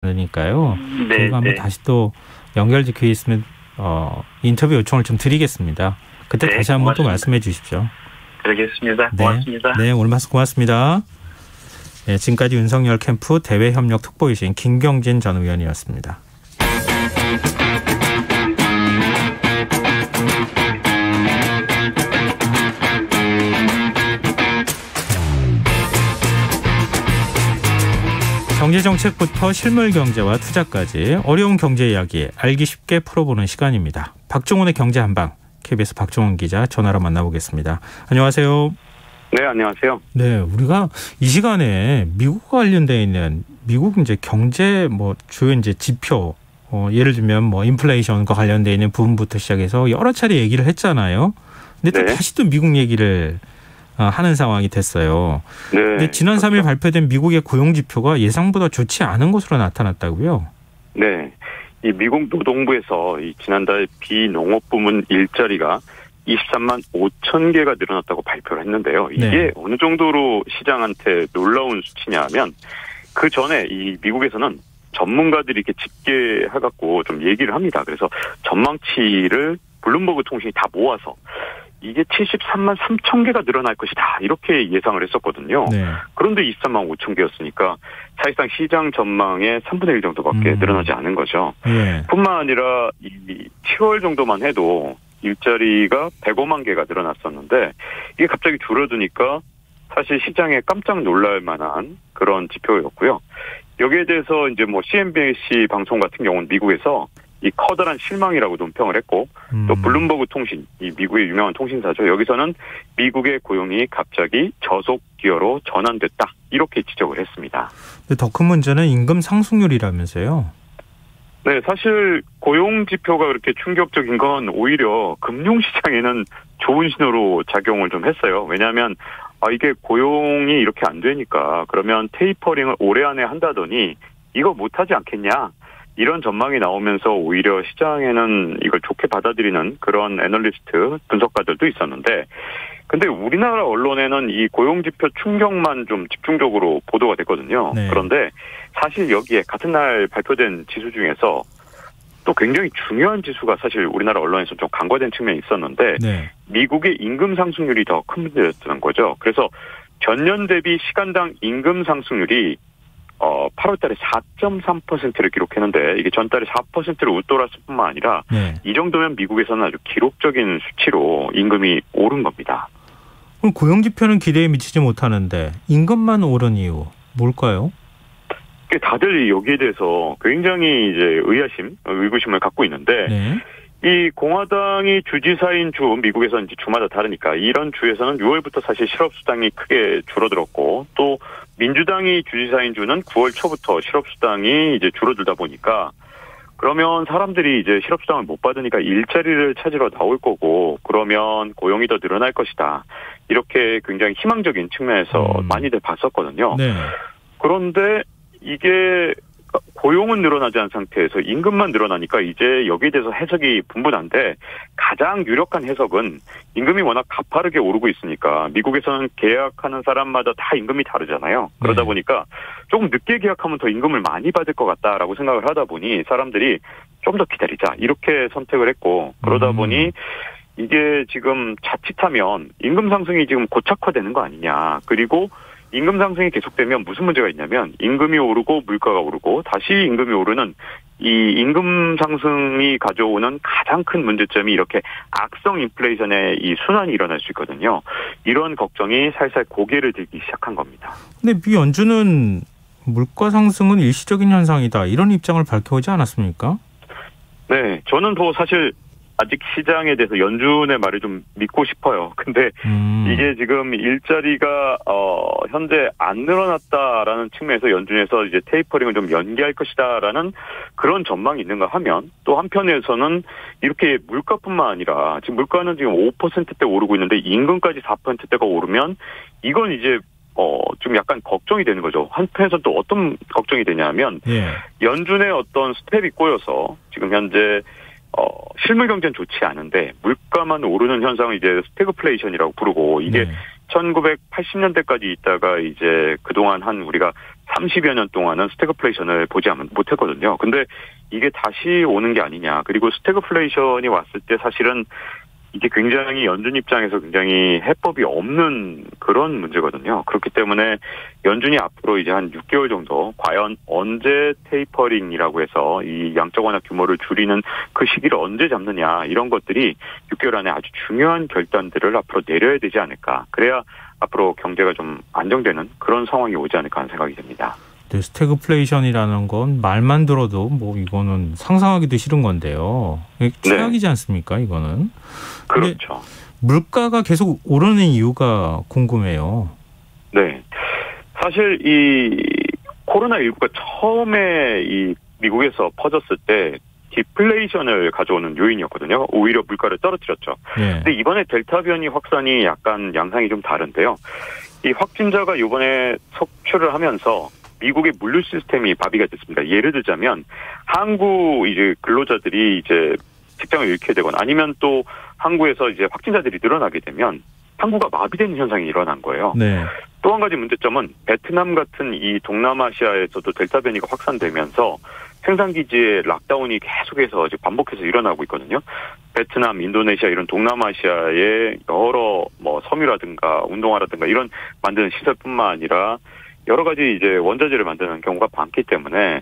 그러니까요. 네, 저희가 한번 다시 또 연결돼 있으면 인터뷰 요청을 좀 드리겠습니다. 그때 네, 다시 한번 또 고맙습니다. 말씀해 주십시오. 알겠습니다. 네. 고맙습니다. 네, 오늘 말씀 고맙습니다. 네, 지금까지 윤석열 캠프 대외협력 특보이신 김경진 전 의원이었습니다. 경제정책부터 실물경제와 투자까지 어려운 경제 이야기 알기 쉽게 풀어보는 시간입니다. 박종훈의 경제한방, KBS 박종훈 기자 전화로 만나보겠습니다. 안녕하세요. 네, 안녕하세요. 네, 우리가 이 시간에 미국과 관련되어 있는 미국 이제 경제 주요 이제 지표, 예를 들면 인플레이션과 관련되어 있는 부분부터 시작해서 여러 차례 얘기를 했잖아요. 근데 또 네. 다시 또 미국 얘기를 하는 상황이 됐어요. 네. 근데 지난 3일 발표된 미국의 고용 지표가 예상보다 좋지 않은 것으로 나타났다고요? 네. 이 미국 노동부에서 이 지난달 비농업 부문 일자리가 23만 5천 개가 늘어났다고 발표를 했는데요. 이게 네. 어느 정도로 시장한테 놀라운 수치냐면 그 전에 이 미국에서는 전문가들이 이렇게 집계해갖고 좀 얘기를 합니다. 그래서 전망치를 블룸버그 통신이 다 모아서 이게 73만 3천 개가 늘어날 것이다. 이렇게 예상을 했었거든요. 네. 그런데 23만 5천 개였으니까 사실상 시장 전망의 3분의 1 정도밖에 늘어나지 않은 거죠. 예. 뿐만 아니라 이 7월 정도만 해도 일자리가 105만 개가 늘어났었는데 이게 갑자기 줄어드니까 사실 시장에 깜짝 놀랄 만한 그런 지표였고요. 여기에 대해서 이제 CNBC 방송 같은 경우는 미국에서 이 커다란 실망이라고 논평을 했고 또 블룸버그 통신, 이 미국의 유명한 통신사죠. 여기서는 미국의 고용이 갑자기 저속 기여로 전환됐다. 이렇게 지적을 했습니다. 더 큰 문제는 임금 상승률이라면서요? 네, 사실 고용 지표가 그렇게 충격적인 건 오히려 금융시장에는 좋은 신호로 작용을 좀 했어요. 왜냐하면 이게 고용이 이렇게 안 되니까 그러면 테이퍼링을 올해 안에 한다더니 이거 못하지 않겠냐. 이런 전망이 나오면서 오히려 시장에는 이걸 좋게 받아들이는 그런 애널리스트, 분석가들도 있었는데 근데 우리나라 언론에는 이 고용지표 충격만 좀 집중적으로 보도가 됐거든요. 네. 그런데 사실 여기에 같은 날 발표된 지수 중에서 또 굉장히 중요한 지수가 사실 우리나라 언론에서 좀 간과된 측면이 있었는데 네. 미국의 임금 상승률이 더 큰 문제였던 거죠. 그래서 전년 대비 시간당 임금 상승률이 8월 달에 4.3%를 기록했는데 이게 전달에 4%를 웃돌았을 뿐만 아니라 네. 이 정도면 미국에서는 아주 기록적인 수치로 임금이 오른 겁니다. 그럼 고용 지표는 기대에 미치지 못하는데 임금만 오른 이유 뭘까요? 다들 여기에 대해서 굉장히 이제 의구심을 갖고 있는데 네. 이 공화당이 주지사인 주, 미국에서는 이제 주마다 다르니까 이런 주에서는 6월부터 사실 실업수당이 크게 줄어들었고 또 민주당이 주지사인 주는 9월 초부터 실업수당이 이제 줄어들다 보니까 그러면 사람들이 이제 실업수당을 못 받으니까 일자리를 찾으러 나올 거고 그러면 고용이 더 늘어날 것이다. 이렇게 굉장히 희망적인 측면에서 많이들 봤었거든요. 네. 그런데 이게 고용은 늘어나지 않은 상태에서 임금만 늘어나니까 이제 여기에 대해서 해석이 분분한데 가장 유력한 해석은 임금이 워낙 가파르게 오르고 있으니까 미국에서는 계약하는 사람마다 다 임금이 다르잖아요. 그러다 보니까 조금 늦게 계약하면 더 임금을 많이 받을 것 같다라고 생각을 하다 보니 사람들이 좀 더 기다리자 이렇게 선택을 했고 그러다 보니 이게 지금 자칫하면 임금 상승이 지금 고착화되는 거 아니냐. 그리고 임금 상승이 계속되면 무슨 문제가 있냐면 임금이 오르고 물가가 오르고 다시 임금이 오르는 이 임금 상승이 가져오는 가장 큰 문제점이 이렇게 악성 인플레이션의 이 순환이 일어날 수 있거든요. 이런 걱정이 살살 고개를 들기 시작한 겁니다. 근데 미 연준은 물가 상승은 일시적인 현상이다. 이런 입장을 밝혀오지 않았습니까? 네, 저는 사실 아직 시장에 대해서 연준의 말을 좀 믿고 싶어요. 근데 이게 지금 일자리가 현재 안 늘어났다라는 측면에서 연준에서 이제 테이퍼링을 좀 연기할 것이다라는 그런 전망이 있는가 하면 또 한편에서는 이렇게 물가뿐만 아니라 지금 물가는 지금 5%대 오르고 있는데 임금까지 4%대가 오르면 이건 이제 좀 약간 걱정이 되는 거죠. 한편에서 또 어떤 걱정이 되냐면 연준의 어떤 스텝이 꼬여서 지금 현재 실물 경제는 좋지 않은데 물가만 오르는 현상을 이제 스태그플레이션이라고 부르고 이게 1980년대까지 있다가 이제 그동안 우리가 30여 년 동안은 스태그플레이션을 보지 못했거든요. 근데 이게 다시 오는 게 아니냐. 그리고 스태그플레이션이 왔을 때 사실은 이게 굉장히 연준 입장에서 굉장히 해법이 없는 그런 문제거든요. 그렇기 때문에 연준이 앞으로 이제 한 6개월 정도 과연 언제 테이퍼링이라고 해서 이 양적 완화 규모를 줄이는 그 시기를 언제 잡느냐 이런 것들이 6개월 안에 아주 중요한 결단들을 앞으로 내려야 되지 않을까. 그래야 앞으로 경제가 좀 안정되는 그런 상황이 오지 않을까 하는 생각이 듭니다. 네, 스태그플레이션이라는 건 말만 들어도 뭐 이거는 상상하기도 싫은 건데요. 최악이지 않습니까, 이거는? 그렇죠. 물가가 계속 오르는 이유가 궁금해요. 네. 사실 이 코로나19가 처음에 이 미국에서 퍼졌을 때 디플레이션을 가져오는 요인이었거든요. 오히려 물가를 떨어뜨렸죠. 네. 근데 이번에 델타 변이 확산이 약간 양상이 좀 다른데요. 이 확진자가 이번에 속출을 하면서 미국의 물류 시스템이 마비가 됐습니다. 예를 들자면 항구 이제 근로자들이 이제 직장을 잃게 되거나 아니면 또 항구에서 이제 확진자들이 늘어나게 되면 항구가 마비되는 현상이 일어난 거예요. 네. 또 한 가지 문제점은 베트남 같은 이 동남아시아에서도 델타 변이가 확산되면서 생산기지의 락다운이 계속해서 이제 반복해서 일어나고 있거든요. 베트남, 인도네시아 이런 동남아시아의 여러 뭐 섬유라든가 운동화라든가 이런 만드는 시설뿐만 아니라 여러 가지 이제 원자재를 만드는 경우가 많기 때문에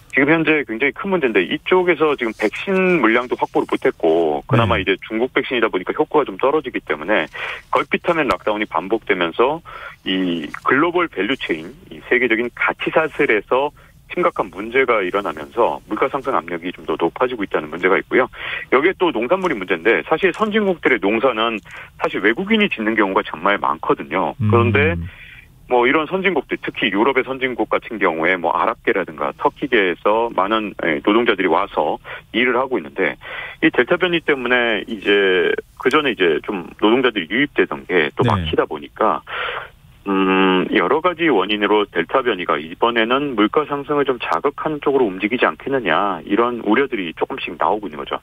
지금 현재 굉장히 큰 문제인데 이쪽에서 지금 백신 물량도 확보를 못했고 그나마 이제 중국 백신이다 보니까 효과가 좀 떨어지기 때문에 걸핏하면 락다운이 반복되면서 이 글로벌 밸류체인, 이 세계적인 가치 사슬에서 심각한 문제가 일어나면서 물가 상승 압력이 좀 더 높아지고 있다는 문제가 있고요. 여기에 또 농산물이 문제인데 사실 선진국들의 농사는 사실 외국인이 짓는 경우가 정말 많거든요. 그런데 뭐 이런 선진국들 특히 유럽의 선진국 같은 경우에 뭐 아랍계라든가 터키계에서 많은 노동자들이 와서 일을 하고 있는데 이 델타 변이 때문에 이제 그전에 이제 좀 노동자들이 유입되던 게 또 막히다 보니까 여러 가지 원인으로 델타 변이가 이번에는 물가 상승을 좀 자극하는 쪽으로 움직이지 않겠느냐 이런 우려들이 조금씩 나오고 있는 거죠.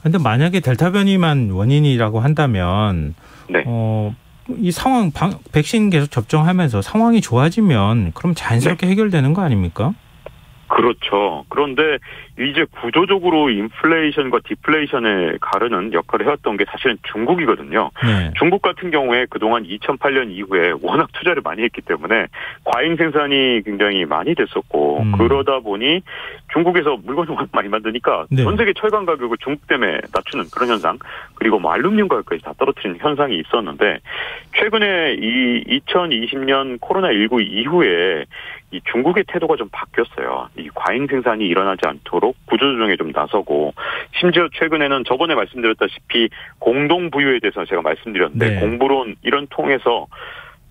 그런데 만약에 델타 변이만 원인이라고 한다면 네. 이 상황 백신 계속 접종하면서 상황이 좋아지면 그럼 자연스럽게 해결되는 거 아닙니까? 그렇죠. 그런데 이제 구조적으로 인플레이션과 디플레이션을 가르는 역할을 해왔던 게 사실은 중국이거든요. 네. 중국 같은 경우에 그동안 2008년 이후에 워낙 투자를 많이 했기 때문에 과잉 생산이 굉장히 많이 됐었고 그러다 보니 중국에서 물건을 많이 만드니까 전 세계 철강 가격을 중국 때문에 낮추는 그런 현상 그리고 뭐 알루미늄 가격까지 다 떨어뜨리는 현상이 있었는데 최근에 이 2020년 코로나19 이후에 이 중국의 태도가 좀 바뀌었어요. 이 과잉 생산이 일어나지 않도록 구조조정에 좀 나서고 심지어 최근에는 저번에 말씀드렸다시피 공동부유에 대해서 제가 말씀드렸는데 공부론 이런 통해서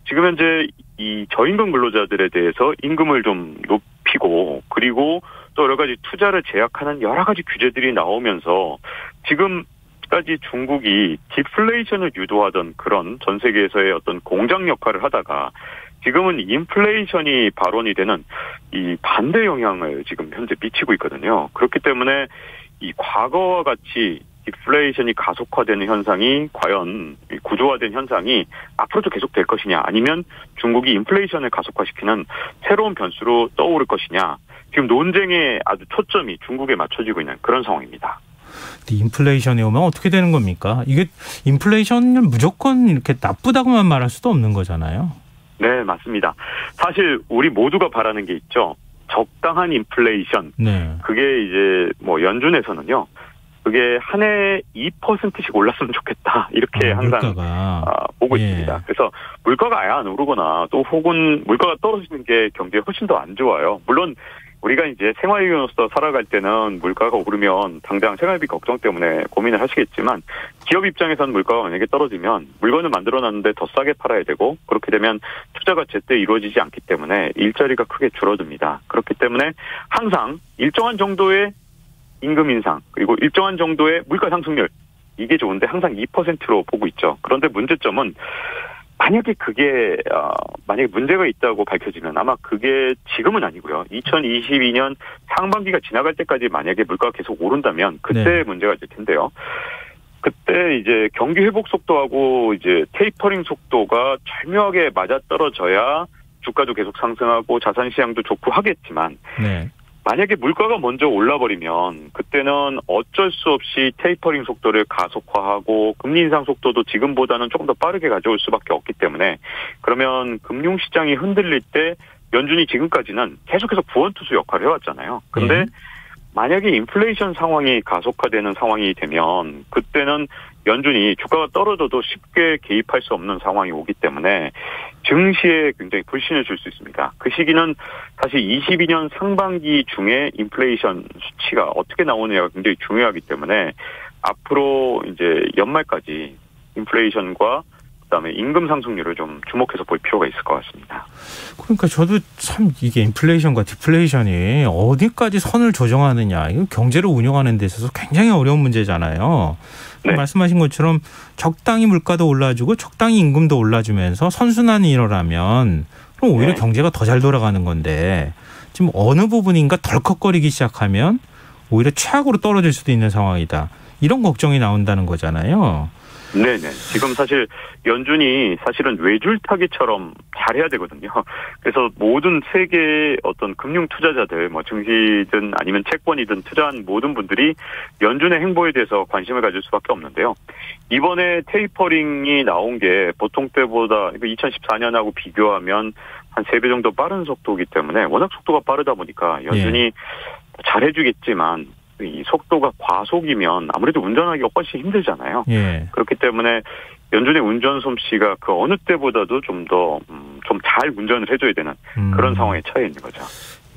지금 현재 이 저임금 근로자들에 대해서 임금을 좀 높이고 그리고 또 여러 가지 투자를 제약하는 여러 가지 규제들이 나오면서 지금까지 중국이 디플레이션을 유도하던 그런 전 세계에서의 어떤 공장 역할을 하다가 지금은 인플레이션이 발원이 되는 이 반대 영향을 지금 현재 미치고 있거든요. 그렇기 때문에 이 과거와 같이 디플레이션이 가속화되는 현상이 과연 구조화된 현상이 앞으로도 계속될 것이냐 아니면 중국이 인플레이션을 가속화시키는 새로운 변수로 떠오를 것이냐 지금 논쟁의 아주 초점이 중국에 맞춰지고 있는 그런 상황입니다. 인플레이션이 오면 어떻게 되는 겁니까? 이게 인플레이션을 무조건 이렇게 나쁘다고만 말할 수도 없는 거잖아요. 네, 맞습니다. 사실 우리 모두가 바라는 게 있죠. 적당한 인플레이션. 네. 그게 이제 뭐 연준에서는요. 그게 한 해 2%씩 올랐으면 좋겠다. 이렇게 항상 보고 있습니다. 그래서 물가가 아예 안 오르거나 또 혹은 물가가 떨어지는 게 경제에 훨씬 더 안 좋아요. 물론 우리가 이제 생활인으로서 살아갈 때는 물가가 오르면 당장 생활비 걱정 때문에 고민을 하시겠지만 기업 입장에서는 물가가 만약에 떨어지면 물건을 만들어놨는데 더 싸게 팔아야 되고 그렇게 되면 투자가 제때 이루어지지 않기 때문에 일자리가 크게 줄어듭니다. 그렇기 때문에 항상 일정한 정도의 임금 인상 그리고 일정한 정도의 물가 상승률 이게 좋은데 항상 2%로 보고 있죠. 그런데 문제점은 만약에 그게 만약에 문제가 있다고 밝혀지면 아마 그게 지금은 아니고요. 2022년 상반기가 지나갈 때까지 만약에 물가가 계속 오른다면 그때 문제가 될 텐데요. 그때 이제 경기 회복 속도하고 이제 테이퍼링 속도가 절묘하게 맞아떨어져야 주가도 계속 상승하고 자산 시장도 좋고 하겠지만 네. 만약에 물가가 먼저 올라버리면 그때는 어쩔 수 없이 테이퍼링 속도를 가속화하고 금리 인상 속도도 지금보다는 조금 더 빠르게 가져올 수밖에 없기 때문에 그러면 금융시장이 흔들릴 때 연준이 지금까지는 계속해서 구원투수 역할을 해왔잖아요. 근데 만약에 인플레이션 상황이 가속화되는 상황이 되면 그때는 연준이 주가가 떨어져도 쉽게 개입할 수 없는 상황이 오기 때문에 증시에 굉장히 불신을 줄 수 있습니다. 그 시기는 사실 22년 상반기 중에 인플레이션 수치가 어떻게 나오느냐가 굉장히 중요하기 때문에 앞으로 이제 연말까지 인플레이션과 그다음에 임금 상승률을 좀 주목해서 볼 필요가 있을 것 같습니다. 그러니까 저도 참 이게 인플레이션과 디플레이션이 어디까지 선을 조정하느냐, 이거 경제를 운영하는 데 있어서 굉장히 어려운 문제잖아요. 네. 말씀하신 것처럼 적당히 물가도 올라주고 적당히 임금도 올라주면서 선순환이 일어나면 그럼 오히려 네. 경제가 더 잘 돌아가는 건데 지금 어느 부분인가 덜컥거리기 시작하면 오히려 최악으로 떨어질 수도 있는 상황이다. 이런 걱정이 나온다는 거잖아요. 네네. 지금 사실 연준이 사실은 외줄타기처럼 잘해야 되거든요. 그래서 모든 세계의 어떤 금융 투자자들, 뭐 증시든 아니면 채권이든 투자한 모든 분들이 연준의 행보에 대해서 관심을 가질 수밖에 없는데요. 이번에 테이퍼링이 나온 게 보통 때보다 2014년하고 비교하면 한 3배 정도 빠른 속도이기 때문에 워낙 속도가 빠르다 보니까 연준이 잘해주겠지만 이 속도가 과속이면 아무래도 운전하기가 훨씬 힘들잖아요. 예. 그렇기 때문에 연준의 운전 솜씨가 그 어느 때보다도 좀 잘 운전을 해줘야 되는 그런 상황에 처해 있는 거죠.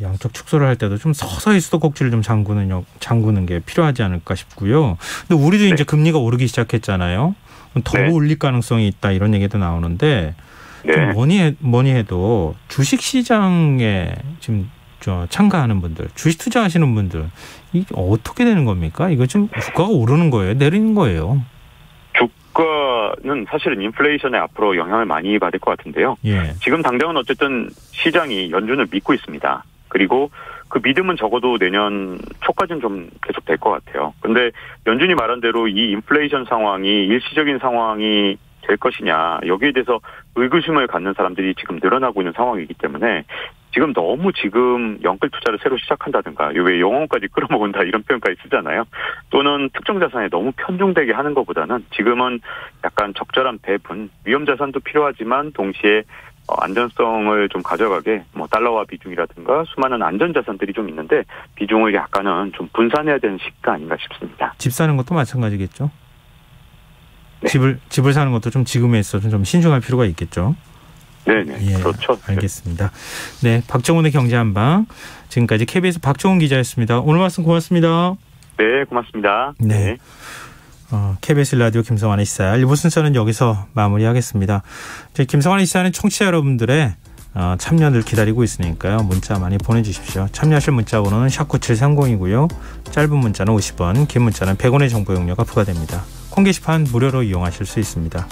양적 축소를 할 때도 좀 서서히 수도꼭지를 좀 잠그는 게 필요하지 않을까 싶고요. 근데 우리도 네. 이제 금리가 오르기 시작했잖아요. 더 네. 올릴 가능성이 있다 이런 얘기도 나오는데 네. 좀 뭐니 해도 주식 시장에 지금 참가하는 분들, 주식 투자하시는 분들, 이게 어떻게 되는 겁니까? 이거 지금 주가가 오르는 거예요? 내리는 거예요? 주가는 사실은 인플레이션에 앞으로 영향을 많이 받을 것 같은데요. 예. 지금 당장은 어쨌든 시장이 연준을 믿고 있습니다. 그리고 그 믿음은 적어도 내년 초까지는 좀 계속 될 것 같아요. 근데 연준이 말한 대로 이 인플레이션 상황이 일시적인 상황이 될 것이냐, 여기에 대해서 의구심을 갖는 사람들이 지금 늘어나고 있는 상황이기 때문에 지금 너무 연끌 투자를 새로 시작한다든가, 왜 영혼까지 끌어모은다 이런 표현까지 쓰잖아요. 또는 특정 자산에 너무 편중되게 하는 것보다는 지금은 약간 적절한 배분, 위험 자산도 필요하지만 동시에 안전성을 좀 가져가게 달러화 비중이라든가 수많은 안전 자산들이 좀 있는데 비중을 약간은 좀 분산해야 되는 시기가 아닌가 싶습니다. 집 사는 것도 마찬가지겠죠? 네. 집을 사는 것도 좀 지금에 있어서 좀 신중할 필요가 있겠죠. 네네. 예, 그렇죠. 알겠습니다. 네, 박정훈의 경제한방, 지금까지 KBS 박정훈 기자였습니다. 오늘 말씀 고맙습니다. 네, 고맙습니다. 네. KBS 라디오 김성환의 시사 1부 순서는 여기서 마무리하겠습니다. 김성환의 시사는 청취자 여러분들의 참여를 기다리고 있으니까요. 문자 많이 보내주십시오. 참여하실 문자 번호는 #9730이고요. 짧은 문자는 50원, 긴 문자는 100원의 정보 용료가 부과됩니다. 콩 게시판 무료로 이용하실 수 있습니다.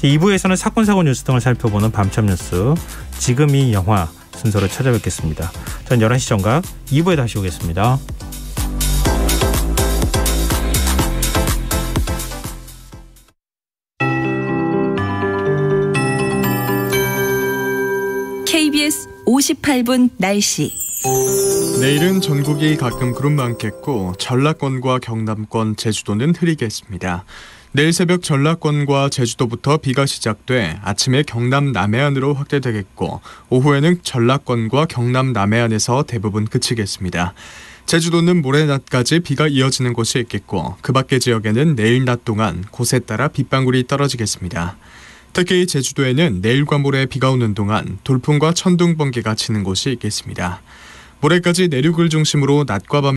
2부에서는 사건, 사고 뉴스 등을 살펴보는 밤참 뉴스, 지금 이 영화 순서로 찾아뵙겠습니다. 전 11시 정각 2부에 다시 오겠습니다. KBS 58분 날씨. 내일은 전국이 가끔 구름 많겠고 전라권과 경남권, 제주도는 흐리겠습니다. 내일 새벽 전라권과 제주도부터 비가 시작돼 아침에 경남 남해안으로 확대되겠고 오후에는 전라권과 경남 남해안에서 대부분 그치겠습니다. 제주도는 모레 낮까지 비가 이어지는 곳이 있겠고 그 밖의 지역에는 내일 낮 동안 곳에 따라 빗방울이 떨어지겠습니다. 특히 제주도에는 내일과 모레 비가 오는 동안 돌풍과 천둥, 번개가 치는 곳이 있겠습니다. 모레까지 내륙을 중심으로 낮과 밤